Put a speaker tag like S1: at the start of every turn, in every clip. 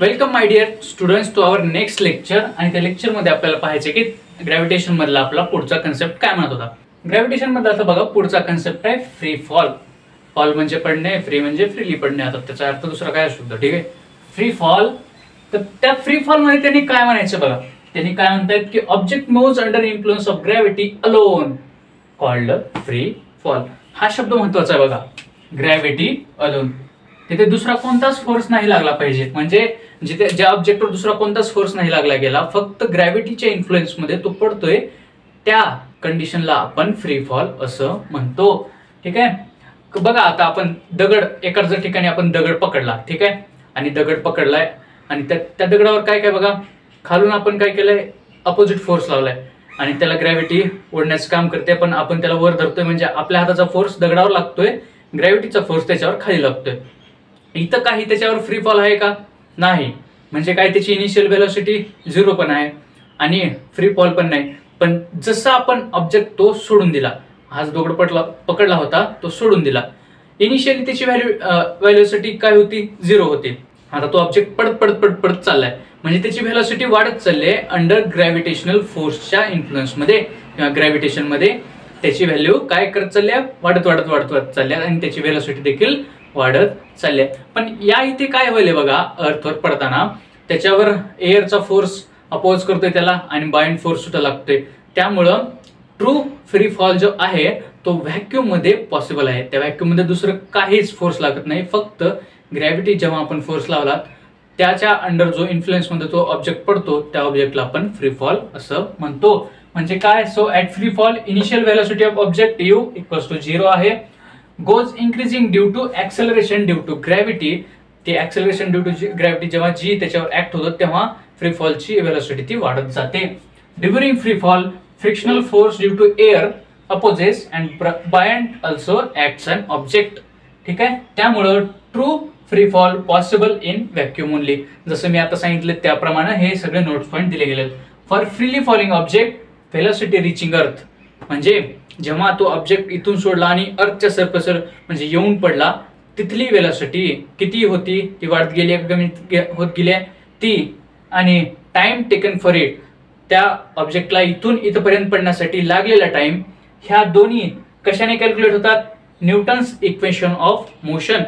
S1: Welcome my dear students to our next lecture. आणि त्या lecture मध्ये आपल्याला पाहायचे की ग्रॅव्हिटेशन मधला आपला पुढचा कन्सेप्ट काय म्हणत होता. ग्रॅव्हिटेशन मध्ये आता बघा पुढचा कन्सेप्ट आहे फ्री फॉल. फॉल म्हणजे पडणे, फ्री म्हणजे फ्रीली पडणे. आता त्याचा अर्थ दुसरा काय असू शकतो, ठीक आहे. Free fall. तर त्या फ्री फॉल मध्ये त्यांनी काय म्हणायचं बघा. त्यांनी काय म्हणतायत की object moves under influence of gravity alone called free fall. हा शब्द महत्वाचा आहे बघा. Gravity alone. तिथे दुसरा कोणताच फोर्स नाही लागला पाहिजे. म्हणजे जिथे ज्या ऑब्जेक्टवर दुसरा कोणताच फोर्स नाही लागला गेला, फक्त ग्रॅव्हिटीच्या इन्फ्लुएन्स मध्ये तो पडतोय, त्या कंडिशनला आपण फ्री फॉल असं म्हणतो. ठीक आहे. बघा आता आपण दगड एखाद्या ठिकाणी आपण दगड पकडला, ठीक आहे. आणि दगड पकडलाय आणि त्या दगडावर काय काय बघा, खालून आपण काय केलंय, अपोजिट फोर्स लावलाय आणि त्याला ग्रॅव्हिटी ओढण्याचं काम करते. पण आपण त्याला वर धरतोय म्हणजे आपल्या हाताचा फोर्स दगडावर लागतोय, ग्रॅव्हिटीचा फोर्स त्याच्यावर खाली लागतोय. इथं काही त्याच्यावर फ्री फॉल आहे का? नाही. म्हणजे काय, त्याची इनिशियल व्हेलॉसिटी 0 पण आहे आणि फ्री फॉल पण नाही. पण जसं आपण ऑब्जेक्ट तो सोडून दिला, हाच दगड पकडला होता, तो सोडून दिला, इनिशियली त्याची व्हेलॉसिटी काय होती, 0 होती. आता तो ऑब्जेक्ट पडत चाललाय म्हणजे त्याची व्हेलॉसिटी वाढत चालली आहे अंडर ग्रॅव्हिटेशनल फोर्सच्या इन्फ्लुएन्स मध्ये किंवा ग्रॅव्हिटेशन मध्ये. त्याची व्हॅल्यू काय करत चालली आहे, वाढत चालली आहे आणि त्याची व्हेलॉसिटी देखील वाढत चालले. पण या इथे काय व्हायले बघा, अर्थवर पडताना त्याच्यावर एअरचा फोर्स अपोज करतोय त्याला आणि बाइंड फोर्स सुद्धा लागतोय. त्यामुळं ट्रू फ्री फॉल जो आहे तो व्हॅक्यूम मध्ये पॉसिबल आहे. त्या व्हॅक्यूम मध्ये दुसरं काहीच फोर्स लागत नाही. फक्त ग्रॅव्हिटी जेव्हा आपण फोर्स लावला त्याच्या अंडर जो इन्फ्लुएन्स मध्ये तो ऑब्जेक्ट पडतो, त्या ऑब्जेक्टला आपण फ्री फॉल असं म्हणतो. म्हणजे काय, so at free fall initial velocity of object u equals to 0 आहे. Goes increasing due to acceleration due to gravity. ते ऍक्सेलरेशन ड्यू टू ग्रॅव्हिटी जेव्हा जी त्याच्यावर ऍक्ट होतं तेव्हा फ्री फॉलची व्हेलॉसिटी ती वाढत जाते. During free fall frictional force due to air opposes and buoyant also acts on object. ठीक आहे. त्यामुळं true free fall possible in vacuum only. जसं मी आता सांगितलं त्याप्रमाणे हे सगळे नोट्स पॉईंट दिले गेले. For freely falling object velocity reaching अर्थ, म्हणजे जेव्हा तो ऑब्जेक्ट इथून सोडला आणि अर्थच्या सरफेसवर म्हणजे येऊन पडला, तिथली व्हेलॉसिटी किती होती, ती वाढत गेली कमी होत गेली ती. आणि टाइम टेकन फॉर इट, त्या ऑब्जेक्टला इथून इथपर्यंत पडण्यासाठी लागलेला टाइम, ह्या दोन्ही कशाने कॅल्क्युलेट होतात, न्यूटन्स इक्वेशन ऑफ मोशन.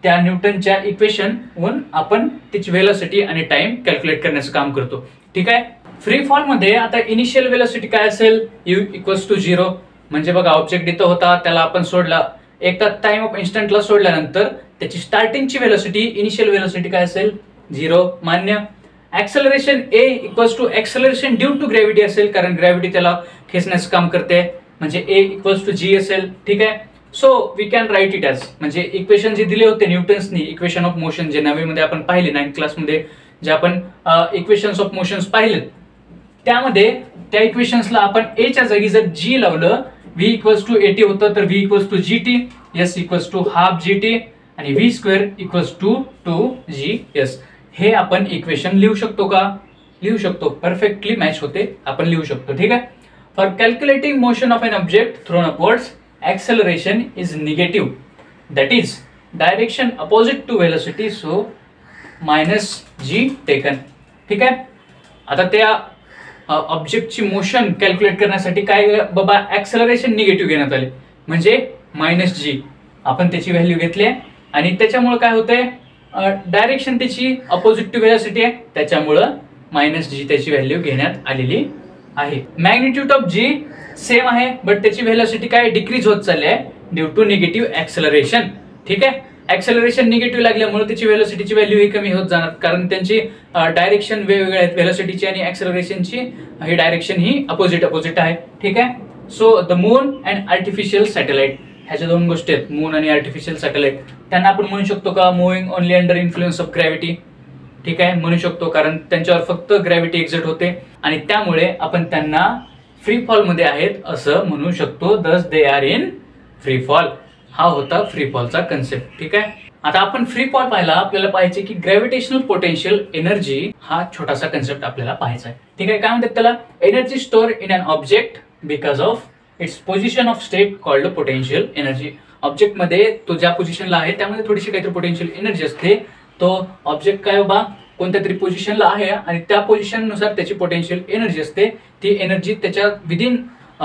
S1: त्या न्यूटनच्या इक्वेशन वरून आपण त्याची व्हेलॉसिटी आणि टाइम कॅल्क्युलेट करण्याचं काम करतो. ठीक आहे. फ्री फॉल मध्ये आता इनिशियल व्हेलॉसिटी काय असेल, u इक्वल्स टू 0. म्हणजे बघा ऑब्जेक्ट इथं होता, त्याला आपण सोडला, एकदा टाइम ऑफ इन्स्टंटला सोडल्यानंतर त्याची स्टार्टिंगची व्हेलॉसिटी इनिशियल व्हेलॉसिटी काय असेल, 0. मान्य. Acceleration a equals to acceleration due to gravity असेल, कारण ग्रॅव्हिटी त्याला खेचण्याचं काम करते, म्हणजे a इक्वल्स टू g असेल. ठीक आहे. So we can write it as, म्हणजे इक्वेशन जे दिले होते न्यूटन्सनी, इक्वेशन ऑफ मोशन जे नववीमध्ये आपण पाहिले, 9th क्लासमध्ये जे आपण इक्वेशन्स ऑफ मोशन्स पाहिलेत, त्यामध्ये त्या इक्वेशन्सला आपण a च्या जागी जर g लावलं, v इक्वल्स टू at होतं, तर v equals to gt, s equals to half gt आणि v square equals to 2gs. हे आपण इक्वेशन लिहू शकतो का? लिहू शकतो. परफेक्टली मॅच होते, आपण लिहू शकतो. ठीक आहे. For calculating motion of an object throne upwards, acceleration is negative, that is direction opposite to velocity, so minus g taken. ठीक आहे. आता त्या ऑब्जेक्टची मोशन कॅल्क्युलेट करण्यासाठी काय बाबा, ऍक्सेलरेशन निगेटिव्ह घेण्यात आले, म्हणजे -g आपण त्याची व्हॅल्यू घेतली आणि त्याच्यामुळे काय होतंय, डायरेक्शन त्याची अपोजिट टू व्हेलॉसिटी आहे, त्याच्यामुळं -g त्याची व्हॅल्यू घेण्यात आलेली आहे. मॅग्निट्यूड ऑफ g सेम आहे, बट त्याची व्हेलॉसिटी काय डिक्रीज होत चालली आहे ड्यू टू निगेटिव्ह ऍक्सेलरेशन. ठीक आहे. ऍक्सेलरेशन निगेटिव्ह लागल्यामुळे त्याची व्हेलॉसिटीची व्हॅल्यू ही कमी होत जाणार, कारण त्यांची डायरेक्शन वेगवेगळे आहेत. व्हेलॉसिटीची आणि ऍक्सेलरेशनची ही डायरेक्शन ही अपोजिट आहे. ठीक आहे. So the moon and artificial satellite, ह्याच्या दोन गोष्टी आहेत, मून आणि आर्टिफिशियल सॅटेलाइट. त्यांना आपण म्हणू शकतो का moving only under influence of gravity. ठीक आहे, म्हणू शकतो, कारण त्यांच्यावर फक्त ग्रॅव्हिटी एक्झर्ट होते आणि त्यामुळे आपण त्यांना फ्री फॉल मध्ये आहेत असं म्हणू शकतो. दस they are in free fall. हा होता फ्री फॉलचा कन्सेप्ट. ठीक आहे. आता आपण फ्री फॉल पाहिला, आपल्याला पाहायचे की ग्रॅव्हिटेशनल पोटेन्शियल एनर्जी हा छोटासा कन्सेप्ट आपल्याला पाहायचा आहे. ठीक आहे. काय म्हणतात त्याला, energy store in an object because of its position of state called potential energy. Object मध्ये तो ज्या पोझिशनला आहे त्यामध्ये थोडीशी काहीतरी पोटेन्शियल एनर्जी असते. तो ऑब्जेक्ट काय बाबा, कोणत्या तरी पोझिशनला आहे आणि त्या पोझिशननुसार त्याची पोटेन्शियल एनर्जी असते, ती एनर्जी त्याच्या विदिन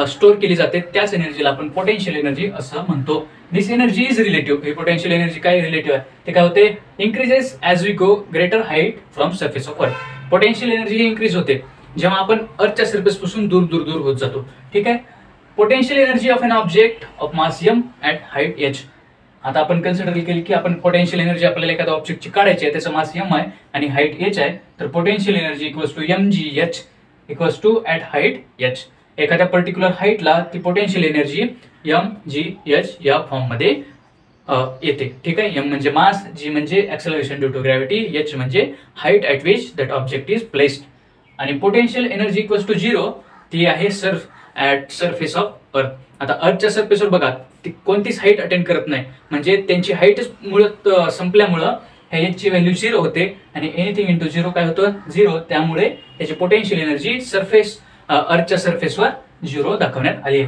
S1: स्टोअर केली जाते, त्याच एनर्जीला आपण पोटेन्शियल एनर्जी असं म्हणतो. This energy is relative. ही पोटेन्शियल एनर्जी काय रिलेटिव्ह आहे, ते काय होते, increases as we go greater height from surface of earth. Potential energy ही इन्क्रीज होते जेव्हा आपण अर्थच्या सरफेस पासून दूर दूर दूर होत जातो. ठीक आहे. Potential energy of an object of mass m at height h. आता आपण कन्सिडर केली की आपण पोटेन्शियल एनर्जी आपल्याला एखाद्या ऑब्जेक्टची काढायची आहे, त्याचा मास m आहे आणि हाईट h आहे, तर potential energy equals to mgh equals to at height h. एखाद्या पर्टिक्युलर हाईटला ती पोटेन्शियल एनर्जी mgh या फॉर्म मध्ये येते. ठीक आहे. m म्हणजे मास, g म्हणजे acceleration due to gravity, h म्हणजे height at which that object is placed. आणि पोटेन्शियल एनर्जी इक्वल्स टू 0 ती आहे ॲट सरफेस ऑफ अर्थ. आता अर्थच्या सरफेसवर बघा, ती कोणतीच हाईट अटेंड करत नाही, म्हणजे त्यांची हाईटच मुळात संपल्यामुळं ह्या एच ची व्हॅल्यू 0 होते आणि एनिथिंग इंटू 0 काय होतं, 0. त्यामुळे त्याची पोटेन्शियल एनर्जी अर्थच्या सरफेसवर 0 दाखवण्यात आली आहे.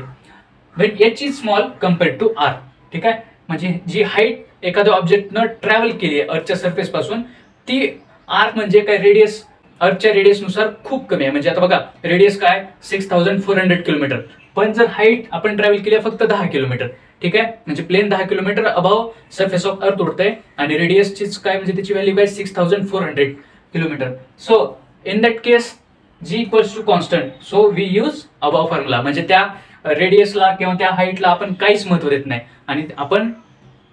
S1: When H is small compared to R. ठीक आहे. म्हणजे जी हाईट एखाद्या ऑब्जेक्टनं ट्रॅव्हल केली आहे अर्थच्या सरफेस पासून, ती आर म्हणजे काय, रेडियस अर्थच्या रेडियसनुसार खूप कमी आहे. म्हणजे आता बघा, रेडियस काय 6400 किलोमीटर, पण जर हाईट आपण ट्रॅव्हल केली आहे फक्त 10 किलोमीटर. ठीक आहे. म्हणजे plane 10 kilometre above surface of earth उडतंय आणि रेडियसचीच काय म्हणजे त्याची व्हॅल्यू काय 6400 kilometre. So in that case g equals to constant, so we use above formula. म्हणजे त्या रेडियसला किंवा त्या हाईटला आपण काहीच महत्व देत नाही आणि आपण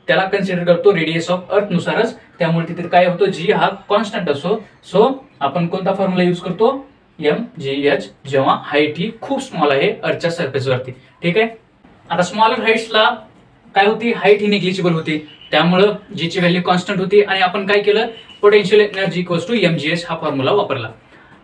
S1: त्याला कन्सिडर करतो रेडियस ऑफ अर्थ नुसारच. त्यामुळे तिथे काय होतो, g हा कॉन्स्टंट असो. सो आपण कोणता फॉर्म्युला यूज करतो, mgh, जेव्हा हाईट ही खूप स्मॉल आहे अर्थच्या सरफेसवरती. ठीक आहे. आता स्मॉलर हाईट्सला काय होती, हाईट ही निग्लिजिबल होती, त्यामुळं g ची व्हॅल्यू कॉन्स्टंट होती आणि आपण काय केलं, potential energy equals to mgh हा फॉर्म्युला वापरला.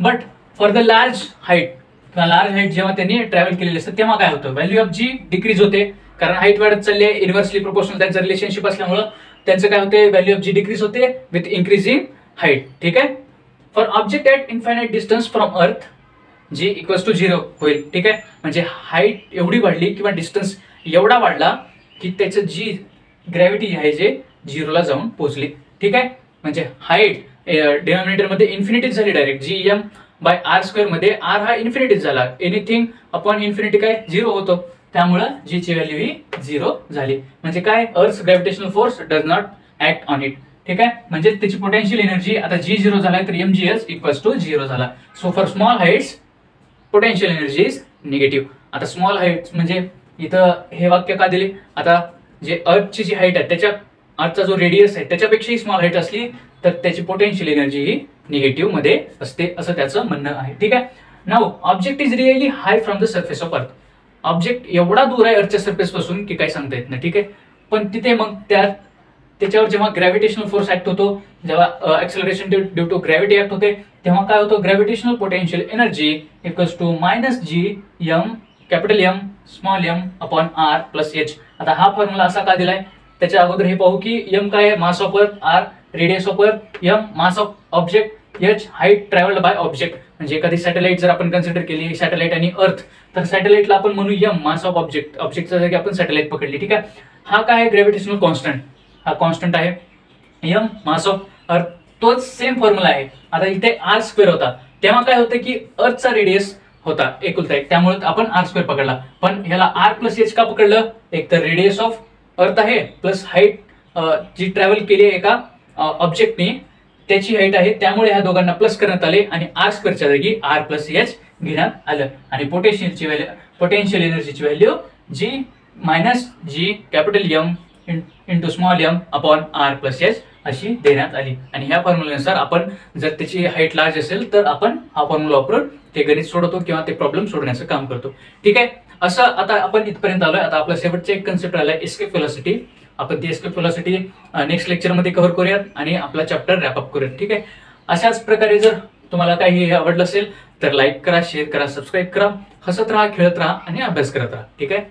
S1: But for the large height किंवा लार्ज हाईट जेव्हा त्यांनी ट्रॅव्हल केलेली असते तेव्हा काय होतं, व्हॅल्यू ऑफ g डिक्रीज होते, कारण हाईट वाढत चालली आहे, इन्व्हर्सली प्रोपोर्शनल त्यांचं रिलेशनशिप असल्यामुळं त्यांचं काय होते, व्हॅल्यू ऑफ g डिक्रीज होते विथ इन्क्रीजिंग हाईट. ठीक आहे. For object at infinite distance from earth g equals to 0 होईल. ठीक आहे. म्हणजे हाईट एवढी वाढली किंवा डिस्टन्स एवढा वाढला की त्याचं जी ग्रॅव्हिटी आहे जे 0ला जाऊन पोहोचली. ठीक आहे. म्हणजे हाईट डिनॉमिनेटर मध्ये इन्फिनिटी झाली direct, gm by R square मध्ये r हा इन्फिनिटी झाला, एनिथिंग अपॉन इन्फिनिटी काय 0 होतो, त्यामुळं g ची व्हॅल्यू ही 0 झाली. म्हणजे काय, अर्थ gravitational force does not act on it. ठीक आहे. म्हणजे त्याची पोटेन्शियल एनर्जी आता g 0 झाला तर mgh इक्वल्स टू 0 झाला. So for small heights potential energy is negative. आता स्मॉल हाईट्स म्हणजे इथं हे वाक्य का दिले, आता जे अर्थची जी हाईट आहे त्याच्या अर्थचा जो रेडियस आहे त्याच्यापेक्षाही स्मॉल हाईट असली तर त्याची पोटेन्शियल एनर्जी ही निगेटिव्ह मध्ये असते, असं त्याचं म्हणणं आहे. ठीक आहे. Now object is really high from the surface of अर्थ. ऑब्जेक्ट एवढा दूर आहे अर्थच्या सरफेस पासून की काही सांगता येत नाही. ठीक आहे. पण तिथे मग त्याच्यावर जेव्हा ग्रॅव्हिटेशनल फोर्स ऍक्ट होतो, जेव्हा acceleration due to gravity act होते, तेव्हा काय होतं, gravitational potential energy equals to -g m capital M small m upon r plus h. आता हा फॉर्म्युला असा का दिलाय, त्याच्या अगोदर हे पाहू की m काय आहे, mass of earth, r radius of earth, m mass of object, h height travelled by object. म्हणजे एखादी सॅटेलाइट जर आपण कन्सिडर केली, सॅटेलाइट आणि अर्थ, तर सॅटेलाइटला आपण म्हणू m मास ऑफ ऑब्जेक्ट, ऑब्जेक्टच्या जागी आपण सॅटेलाइट पकडली. ठीक आहे. हा काय आहे, ग्रॅव्हिटेशनल कॉन्स्टंट, हा कॉन्स्टंट आहे, m मास ऑफ अर्थ, तोच सेम फॉर्म्युला आहे. आता इथे r स्क्वेअर होता, तेव्हा काय होतं की अर्थचा रेडियस होता एकुलता एक, त्यामुळे आपण r स्क्वेअर पकडला. पण ह्याला r प्लस h का पकडलं, एक तर रेडियस ऑफ अर्थ आहे प्लस हाईट जी ट्रॅव्हल केली एका ऑब्जेक्टने त्याची हाईट आहे, त्यामुळे ह्या दोघांना प्लस करण्यात आले आणि r स्क्वेअरच्या जागी r प्लस h घेण्यात आलं आणि पोटेन्शियल एनर्जीची value g minus g capital M into small m upon r plus h अशी देण्यात आली. आणि ह्या फॉर्म्युल्यानुसार आपण जर त्याची हाईट लार्ज असेल तर आपण हा फॉर्म्युला वापरून ते गणित सोडवतो किंवा ते प्रॉब्लेम सोडण्याचं काम करतो. ठीक आहे. असं आता आपण इथपर्यंत आलोय. आता आपला शेवटचा एक कन्सेप्ट आलाय एस्केप व्हेलॉसिटी. आपण ती एस्केप व्हेलॉसिटी नेक्स्ट लेक्चरमध्ये कव्हर करूयात आणि आपला चॅप्टर रॅप अप करूयात. ठीक आहे. अशाच प्रकारे जर तुम्हाला काही आवडलं असेल तर लाईक करा, शेअर करा, सबस्क्राईब करा, हसत राहा, खेळत राहा आणि अभ्यास करत राहा. ठीक आहे.